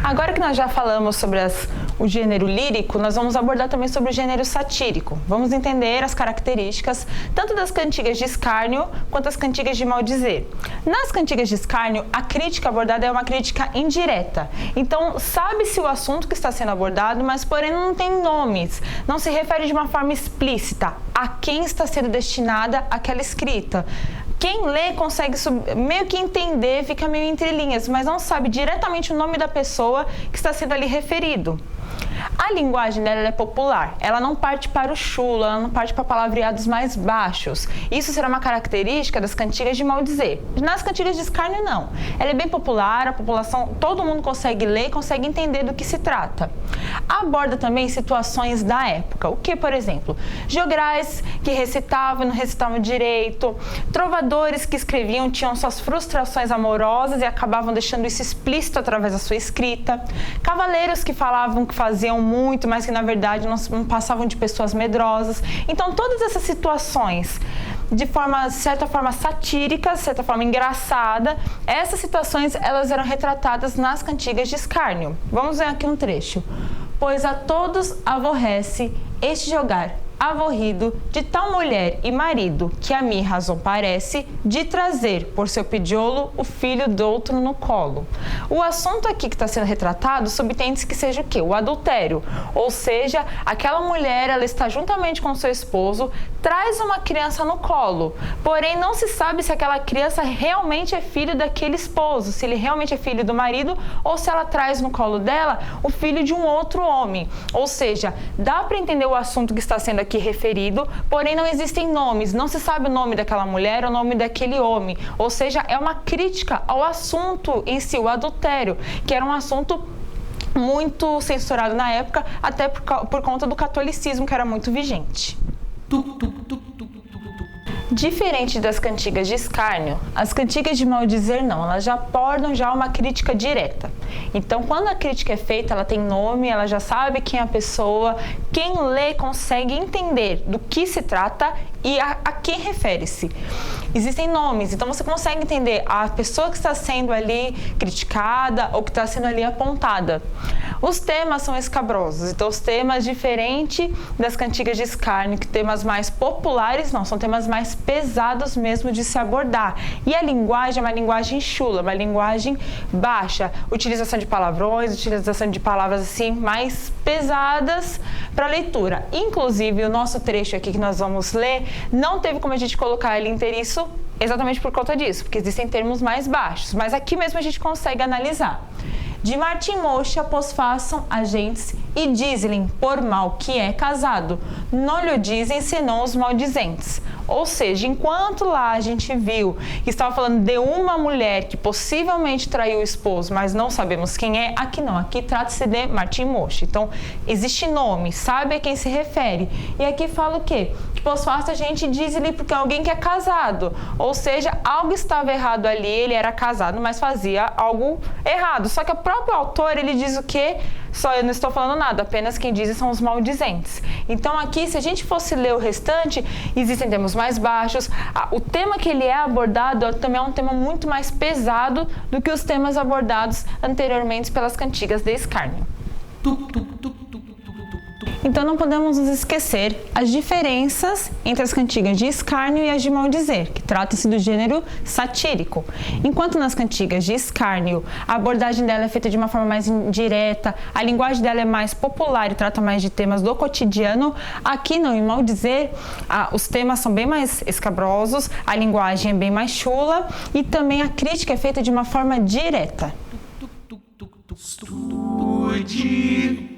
Agora que nós já falamos sobre o gênero lírico, nós vamos abordar também sobre o gênero satírico. Vamos entender as características tanto das cantigas de escárnio quanto das cantigas de maldizer. Nas cantigas de escárnio, a crítica abordada é uma crítica indireta. Então, sabe-se o assunto que está sendo abordado, mas porém não tem nomes, não se refere de uma forma explícita a quem está sendo destinada aquela escrita. Quem lê consegue meio que entender, fica meio entre linhas, mas não sabe diretamente o nome da pessoa que está sendo ali referido. A linguagem dela é popular, ela não parte para o chulo, ela não parte para palavreados mais baixos. Isso será uma característica das cantigas de maldizer. Nas cantigas de escárnio, não. Ela é bem popular, a população, todo mundo consegue ler, consegue entender do que se trata. Aborda também situações da época. O que, por exemplo? Jograis que recitavam e não recitavam direito, trovadores que escreviam, tinham suas frustrações amorosas e acabavam deixando isso explícito através da sua escrita, cavaleiros que falavam que faziam muito, mas que na verdade não passavam de pessoas medrosas. Então, todas essas situações, de certa forma satírica, de certa forma engraçada, essas situações elas eram retratadas nas cantigas de escárnio. Vamos ver aqui um trecho. Pois a todos aborrece este jogar avorrido de tal mulher e marido, que a mim razão parece, de trazer por seu pediolo o filho do outro no colo. O assunto aqui que está sendo retratado subtende-se que seja o quê? O adultério. Ou seja, aquela mulher, ela está juntamente com seu esposo, traz uma criança no colo. Porém, não se sabe se aquela criança realmente é filho daquele esposo, se ele realmente é filho do marido ou se ela traz no colo dela o filho de um outro homem. Ou seja, dá para entender o assunto que está sendo aqui referido, porém não existem nomes, não se sabe o nome daquela mulher, o nome daquele homem, ou seja, é uma crítica ao assunto em si, o adultério, que era um assunto muito censurado na época, até por conta do catolicismo que era muito vigente. Diferente das cantigas de escárnio, as cantigas de maldizer não, elas já abordam uma crítica direta. Então, quando a crítica é feita, ela tem nome, ela já sabe quem é a pessoa, quem lê consegue entender do que se trata e a quem refere-se. Existem nomes, então você consegue entender a pessoa que está sendo ali criticada ou que está sendo ali apontada. Os temas são escabrosos, então os temas diferentes das cantigas de escárnio, que temas mais populares não, são temas mais pesados mesmo de se abordar. E a linguagem é uma linguagem chula, uma linguagem baixa, utilização de palavrões, utilização de palavras assim mais pesadas para leitura. Inclusive, o nosso trecho aqui que nós vamos ler, não teve como a gente colocar ele inteiriço exatamente por conta disso, porque existem termos mais baixos, mas aqui mesmo a gente consegue analisar. De Martim Mocha, pois façam agentes e dizem por mal que é casado, não lhe dizem senão os maldizentes. Ou seja, enquanto lá a gente viu que estava falando de uma mulher que possivelmente traiu o esposo, mas não sabemos quem é, aqui não, aqui trata-se de Martim Mocha. Então, existe nome, sabe a quem se refere. E aqui fala o quê? Que pois faça a gente diz-lhe porque é alguém que é casado. Ou seja, algo estava errado ali, ele era casado, mas fazia algo errado. Só que o próprio autor, ele diz o quê? Só eu não estou falando nada, apenas quem diz são os maldizentes. Então aqui, se a gente fosse ler o restante, existem termos mais baixos. O tema que ele é abordado também é um tema muito mais pesado do que os temas abordados anteriormente pelas cantigas de escárnio. Então não podemos nos esquecer as diferenças entre as cantigas de escárnio e as de maldizer, que trata-se do gênero satírico. Enquanto nas cantigas de escárnio, a abordagem dela é feita de uma forma mais indireta, a linguagem dela é mais popular e trata mais de temas do cotidiano, aqui não, em maldizer, os temas são bem mais escabrosos, a linguagem é bem mais chula e também a crítica é feita de uma forma direta. Estude.